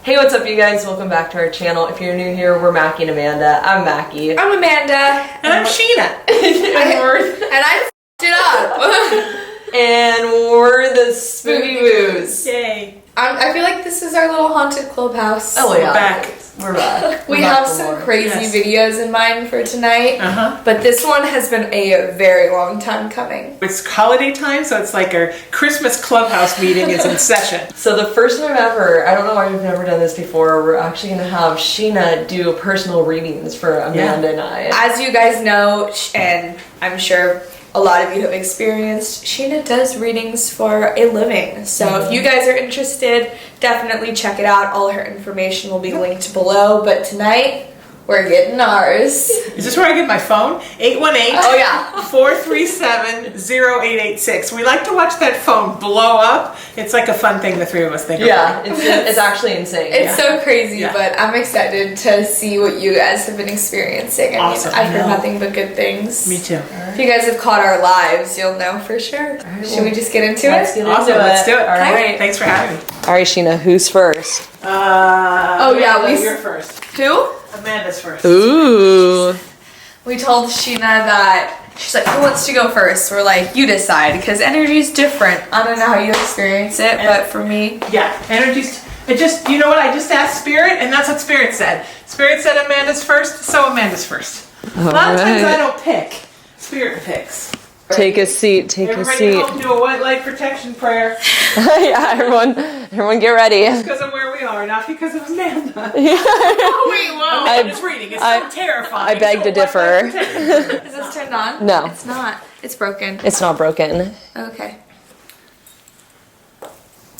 Hey, what's up, you guys? Welcome back to our channel. If you're new here, we're Mackie and Amanda. I'm Mackie. I'm Amanda. And I'm Sheena. and I f***ed it up. And we're the Spooky Boos. Yay. I feel like this is our little haunted clubhouse. Oh, yeah. We're back. We're back. We have some crazy videos in mind for tonight. Uh-huh. But this one has been a very long time coming. It's holiday time, so it's like our Christmas Clubhouse meeting is in session. So the first time ever, I don't know why we've never done this before, we're actually going to have Sheena do personal readings for Amanda and I. As you guys know, and I'm sure a lot of you have experienced, Sheena does readings for a living. So if you guys are interested, definitely check it out. All her information will be linked below. But tonight, we're getting ours. Is this where I get my phone? 818 Oh, yeah. 437-0886. We like to watch that phone blow up. It's like a fun thing the three of us think Yeah, about. it's actually insane. It's so crazy, Yeah. but I'm excited to see what you guys have been experiencing. I Awesome. mean, I've heard No. nothing but good things. Me too. If you guys have caught our lives, you'll know for sure. Should we just get into Let's it? get Awesome, into let's do it. All right. Thanks for having me. All right, Sheena, who's first? yeah, Amanda, we- you're first. Who? Amanda's first. Ooh. We told Sheena that, she's like, who wants to go first? We're like, you decide, because energy's different. I don't know how you experience it, but for me, Yeah, energy's. It just, you know what? I just asked Spirit, and that's what Spirit said. Spirit said Amanda's first, so Amanda's first. A lot of times I don't pick. Spirit picks. Take a seat, take a Everybody seat. home do a white light protection prayer Yeah, everyone get ready. because of where we are, not because of Amanda. oh wait, whoa. Amanda's reading. It's so terrifying. I beg to It's a white differ. light protection prayer. Is this turned on? No. It's not. It's broken. It's not broken. Okay.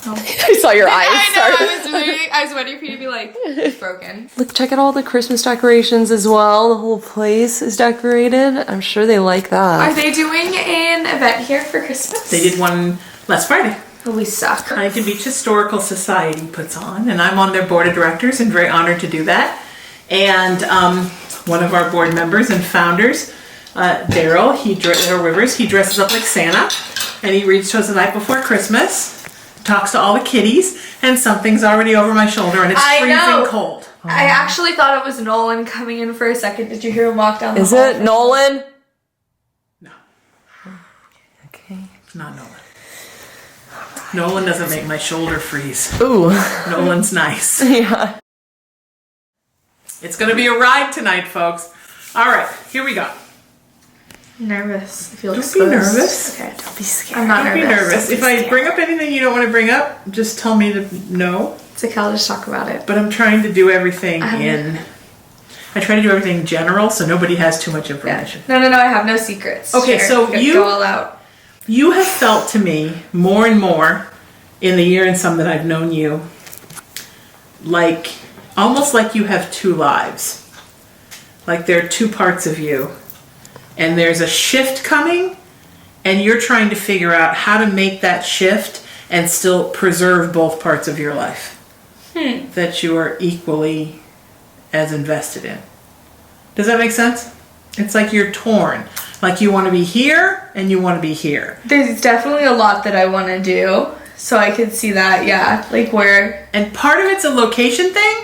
I saw your eyes start. I was waiting for you to be like, it's broken. Look, check out all the Christmas decorations as well. The whole place is decorated. I'm sure they like Are that. they doing an event here for Christmas? They did one last Friday. Oh, we suck. Huntington Beach Historical Society puts on, and I'm on their board of directors and very honored to do that. And one of our board members and founders, Daryl, Daryl Rivers, he dresses up like Santa, and he reads to us the night before Christmas, talks to all the kiddies, and something's already over my shoulder, and it's I freezing know. cold. I actually thought it was Nolan coming in for a second. Did you hear him walk down the Is hall? it Nolan? No, Okay. it's not Nolan. Nolan doesn't make my shoulder freeze. Ooh. Nolan's nice. Yeah. It's gonna be a ride tonight, folks. All right, here we go. Nervous. I feel Don't exposed. be nervous. Okay. Don't be scared. I'm not Don't be nervous. nervous. If I bring up anything you don't want to bring up, just tell me to no. It's okay, I'll just talk about it. But I'm trying to do everything I try to do everything general so nobody has too much information. No, I have no secrets. Okay, so you- go all out. You have felt to me more and more in the year and some that I've known you, like almost like you have two lives. Like there are two parts of you. And there's a shift coming, and you're trying to figure out how to make that shift and still preserve both parts of your life that you are equally as invested in. Does that make sense? It's like you're torn. Like you want to be here and you want to be here. There's definitely a lot that I want to do, so I could see that, yeah. Like where... And part of it's a location thing,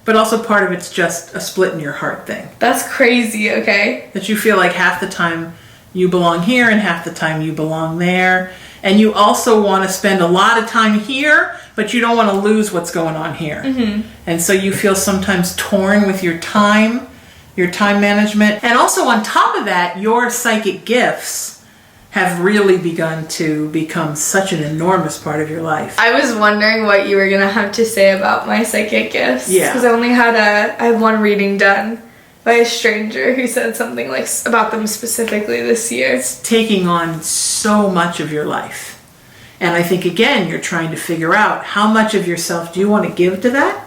but also part of it's just a split in your heart thing. That's crazy, okay? That you feel like half the time you belong here and half the time you belong there. And you also want to spend a lot of time here, but you don't want to lose what's going on here. Mm-hmm. And so you feel sometimes torn with your time management. And also on top of that, your psychic gifts have really begun to become such an enormous part of your life. I was wondering what you were going to have to say about my psychic gifts. Yeah. Because I had one reading done by a stranger who said something like about them specifically this year. It's taking on so much of your life. And I think, again, you're trying to figure out how much of yourself do you want to give to that?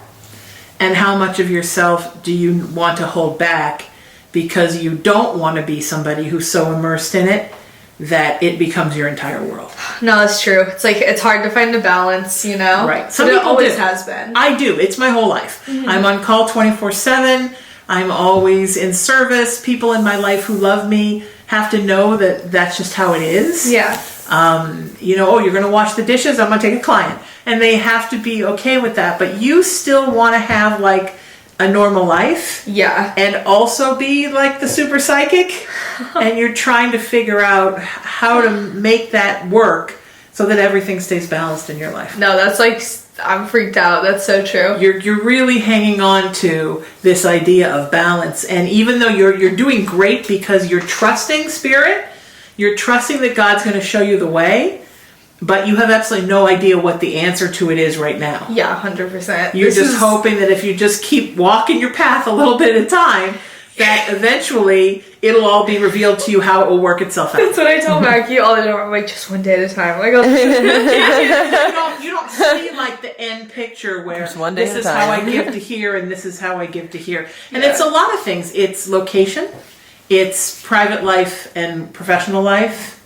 And how much of yourself do you want to hold back because you don't want to be somebody who's so immersed in it that it becomes your entire world. No, that's true. It's like, it's hard to find a balance, you know? Right. Some people always has been. I do. It's my whole life. Mm-hmm. I'm on call 24/7. I'm always in service. People in my life who love me have to know that that's just how it is. Yeah. Oh, you're going to wash the dishes, I'm going to take a client. And they have to be okay with that. But you still want to have like a normal life. Yeah. And also be like the super psychic. And you're trying to figure out how to make that work so that everything stays balanced in your life. No, that's like, I'm freaked out. That's so true. You're really hanging on to this idea of balance. And even though you're doing great because you're trusting spirit, you're trusting that God's going to show you the way, but you have absolutely no idea what the answer to it is right now. Yeah, 100%. You're just hoping that if you just keep walking your path a little bit at a time, that eventually it'll all be revealed to you how it will work itself out. That's what I tell Maggie all the time. I'm like, just one day at a time. Like, you don't see like the end picture where one day this at a is how I time. give to here and this is how I give to here. And it's a lot of things. It's location, it's private life and professional life,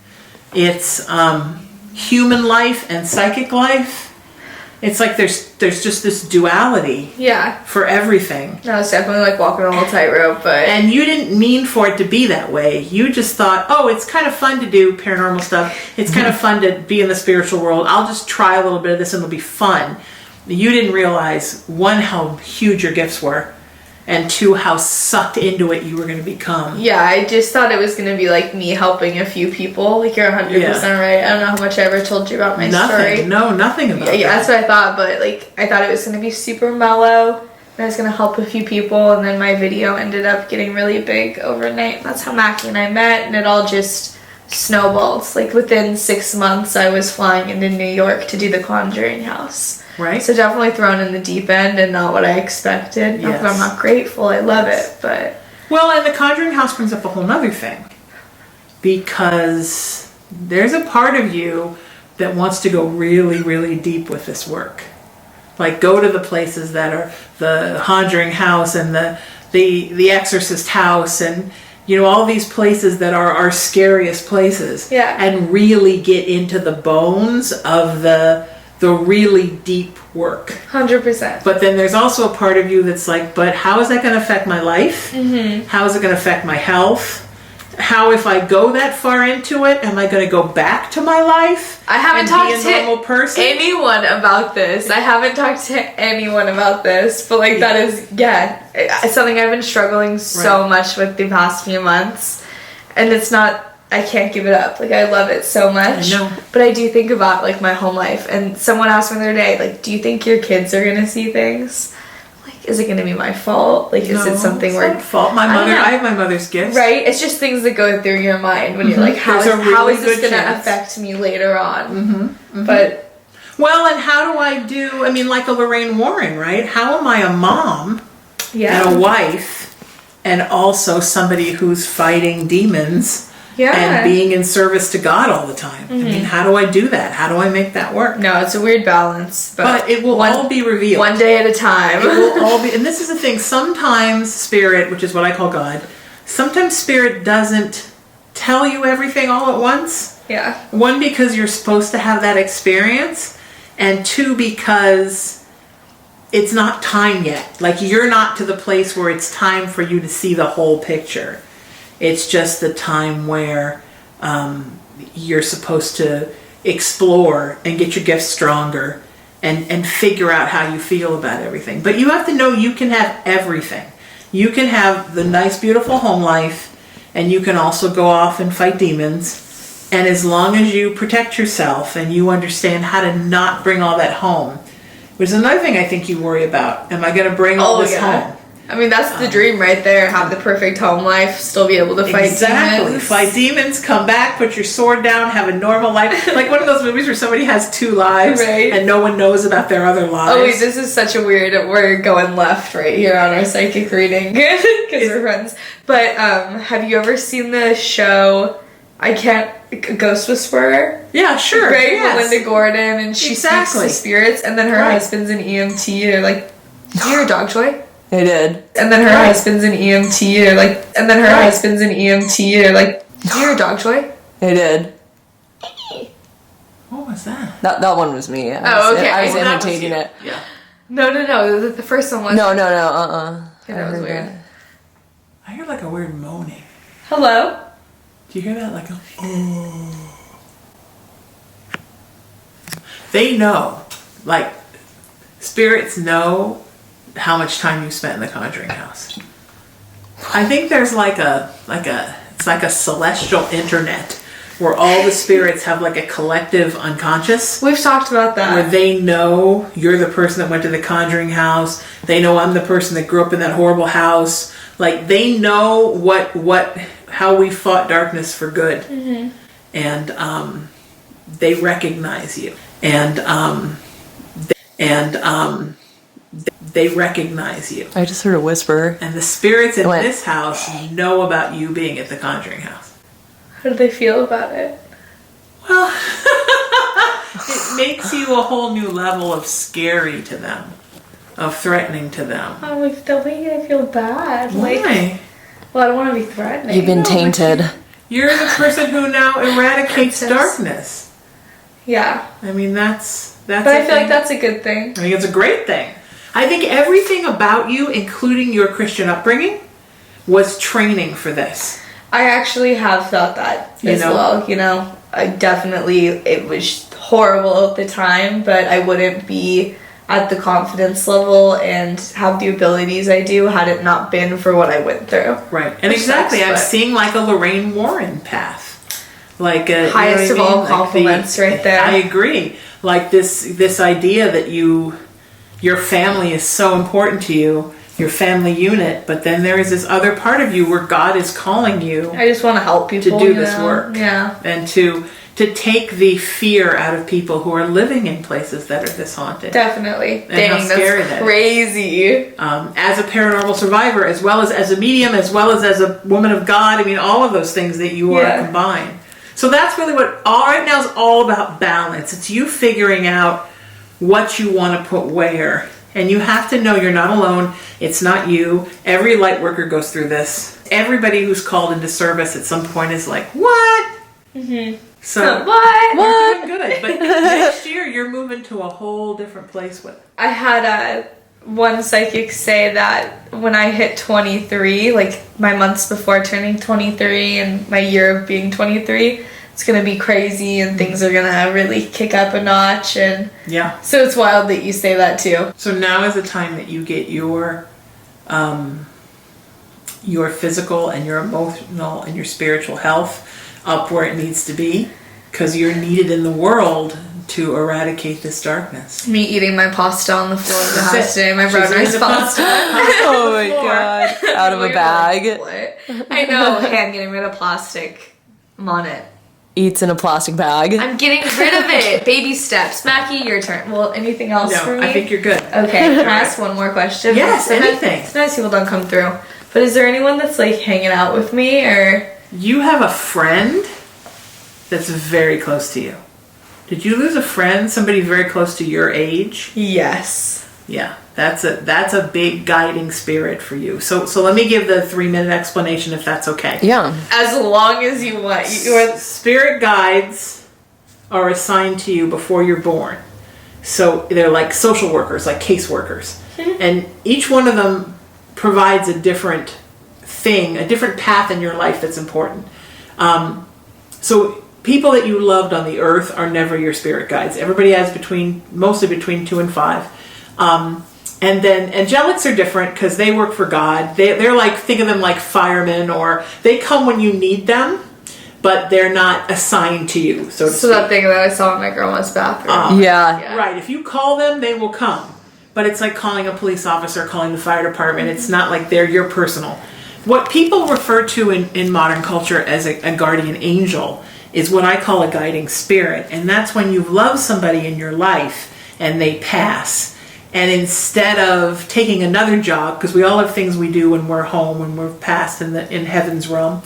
it's human life and psychic life. It's like there's just this duality for everything. No, it's definitely like walking on a tightrope, but... And you didn't mean for it to be that way. You just thought, oh, it's kind of fun to do paranormal stuff. It's kind of fun to be in the spiritual world. I'll just try a little bit of this and it'll be fun. You didn't realize, one, how huge your gifts were, and two, how sucked into it you were going to become. Yeah, I just thought it was going to be like me helping a few people. Like, you're 100% right. I don't know how much I ever told you about my story. No, nothing about that. Yeah, that's what I thought, but like, I thought it was going to be super mellow, and I was going to help a few people, and then my video ended up getting really big overnight. That's how Mackie and I met, and it all just snowballed. Like, within 6 months, I was flying into New York to do the Conjuring House. Right. So definitely thrown in the deep end and not what I expected. Not that I'm not grateful, I love it, but... Well, and the Conjuring House brings up a whole nother thing. Because there's a part of you that wants to go really, really deep with this work. Like, go to the places that are the Conjuring House and the Exorcist House and, all these places that are our scariest places. Yeah. And really get into the bones of the really deep work. 100%. But then there's also a part of you that's like, but how is that going to affect my life? Mm-hmm. How is it going to affect my health? How, if I go that far into it, am I going to go back to my life? I haven't talked to anyone about this. But like, that is, it's something I've been struggling so much with the past few months. And it's not... I can't give it up. Like, I love it so much. I know. But I do think about, like, my home life. And someone asked me the other day, like, do you think your kids are going to see things? Like, is it going to be my fault? Like, is it something where... It's not fault. I have my mother's gifts. Right? It's just things that go through your mind when you're like, how is this going to affect me later on? Mm-hmm. Mm-hmm. But... Well, and how do I do... I mean, like a Lorraine Warren, right? How am I a mom and a wife and also somebody who's fighting demons... and being in service to God all the time? Mm-hmm. I mean, how do I do that? How do I make that work? No, it's a weird balance. But it will all be revealed. One day at a time. It will all be... And this is the thing. Sometimes Spirit, which is what I call God, sometimes Spirit doesn't tell you everything all at once. Yeah. One, because you're supposed to have that experience. And two, because it's not time yet. Like, you're not to the place where it's time for you to see the whole picture. It's just the time where you're supposed to explore and get your gifts stronger and figure out how you feel about everything. But you have to know you can have everything. You can have the nice, beautiful home life, and you can also go off and fight demons. And as long as you protect yourself and you understand how to not bring all that home, which is another thing I think you worry about. Am I going to bring all this home? I mean, that's the dream right there. Have the perfect home life, still be able to fight demons. Fight demons, come back, put your sword down, have a normal life. Like one of those movies where somebody has two lives and no one knows about their other lives. Oh wait, this is such a weird... We're going left right here on our psychic reading because we're friends. But have you ever seen the show... Ghost Whisperer? Yeah, sure. Right? Yes. Melinda Gordon, and she speaks to spirits, and then her husband's an EMT. They're like, "Do you hear a dog toy?" They did. And then her husband's an EMT. They're like, husband's an EMT. They're like, "Do you hear a dog toy?" They did. What was that? That one was me. Okay. I was imitating it. Yeah. No. The first one was... No. That was weird. I heard like a weird moaning. Hello? Do you hear that? Like a... Oh. They know, like, spirits know how much time you spent in the Conjuring House. I think there's it's like a celestial internet where all the spirits have like a collective unconscious. We've talked about that. Where they know you're the person that went to the Conjuring House. They know I'm the person that grew up in that horrible house. Like, they know how we fought darkness for good. Mm-hmm. And they recognize you. And they recognize you. I just heard a whisper. And the spirits in this house know about you being at the Conjuring House. How do they feel about it? Well, it makes you a whole new level of scary to them, of threatening to them. Oh, like, don't make me feel bad. Why? Like, well, I don't want to be threatening. You've been tainted. You're the person who now eradicates darkness. Yeah. I mean, that's. But I feel like that's a good thing. I think it's a great thing. I think everything about you, including your Christian upbringing, was training for this. I actually have thought that as well. You know, it was horrible at the time, but I wouldn't be at the confidence level and have the abilities I do had it not been for what I went through. Right. And exactly, I'm seeing like a Lorraine Warren path. Like a highest of all compliments right there. I agree. Like this idea that your family is so important to you, your family unit, but then there is this other part of you where God is calling you. I just want to help people to do this work. Yeah. And to take the fear out of people who are living in places that are this haunted. Definitely. And dang, how scary that's crazy. As a paranormal survivor, as well as a medium, as well as a woman of God, I mean, all of those things that you are combined. So that's really what right now is all about balance. It's you figuring out what you want to put where. And you have to know you're not alone. It's not you. Every light worker goes through this. Everybody who's called into service at some point is like, what? Mm-hmm. So what? You're doing good. But next year you're moving to a whole different place with it. I had one psychic say that when I hit 23, like my months before turning 23 and my year of being 23, it's going to be crazy and things are going to really kick up a notch. And yeah. So it's wild that you say that too. So now is the time that you get your physical and your emotional and your spiritual health up where it needs to be, because you're needed in the world to eradicate this darkness. Me eating my pasta on the floor of the house today, my brown rice pasta. Oh my god, out of a bag. I know, hey, I'm getting rid of plastic. I'm on it. Eats in a plastic bag. I'm getting rid of it. Baby steps. Mackie, your turn. Well, anything else for me? I think you're good. Okay, can I ask one more question? Yes, anything. Sometimes people don't come through. But is there anyone that's like hanging out with me or? You have a friend that's very close to you. Did you lose a friend, somebody very close to your age? Yes. Yeah, that's a big guiding spirit for you. So let me give the 3-minute explanation if that's okay. Yeah. As long as you want. Spirit guides are assigned to you before you're born. So they're like social workers, like case workers. Mm-hmm. And each one of them provides a different thing, a different path in your life that's important. So people that you loved on the earth are never your spirit guides. Everybody has mostly between 2 and 5. And then angelics are different because they work for God. They're like, think of them like firemen, or they come when you need them, but they're not assigned to you, so to speak. So that thing that I saw in my grandma's bathroom. Yeah. Right. If you call them, they will come. But it's like calling a police officer, calling the fire department. It's not like they're your personal. What people refer to in modern culture as a guardian angel is what I call a guiding spirit. And that's when you've loved somebody in your life and they pass. And instead of taking another job, because we all have things we do when we're home, when we're past in heaven's realm,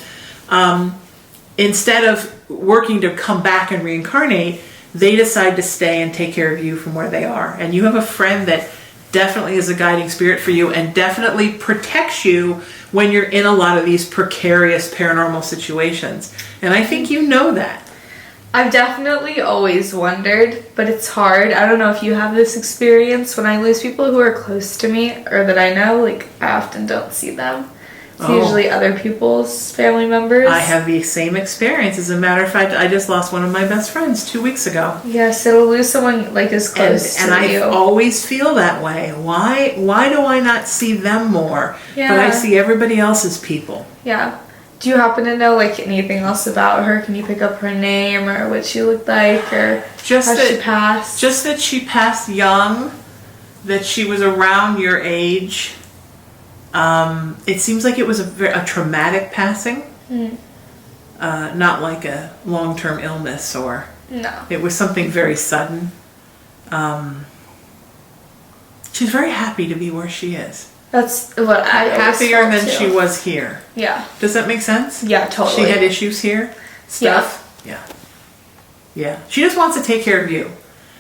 instead of working to come back and reincarnate, they decide to stay and take care of you from where they are. And you have a friend that definitely is a guiding spirit for you and definitely protects you when you're in a lot of these precarious paranormal situations. And I think you know that. I've definitely always wondered, but it's hard. I don't know if you have this experience when I lose people who are close to me or that I know, like I often don't see them. It's usually other people's family members. I have the same experience. As a matter of fact, I just lost one of my best friends 2 weeks ago. Yes, to lose someone like as close And to I you. always feel that way. Why do I not see them more? Yeah. But I see everybody else's people. Yeah. Do you happen to know like anything else about her? Can you pick up her name or what she looked like or Just how that she passed? Just that she passed young, that she was around your age. It seems like it was a traumatic passing, not like a long-term illness or. No. It was something very sudden. She's very happy to be where she is. That's what I always Happier felt than too. she was here. Yeah. Does that make sense? Yeah, totally. She had issues here. Stuff. Yeah. She just wants to take care of you.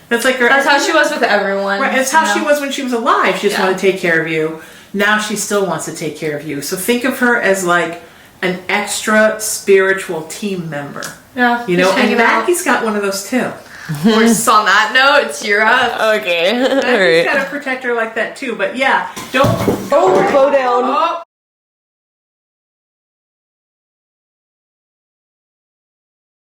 That's like her. That's how she was with everyone. Right. It's how you she know? was when she was alive. She just wanted to take care of you. Now she still wants to take care of you. So think of her as like an extra spiritual team member. Yeah. You know, just and hanging out. Maggie's got one of those too. We're just on that note, it's your up. Okay. Maggie's got a protector like that too. But yeah, don't. Oh, slow down.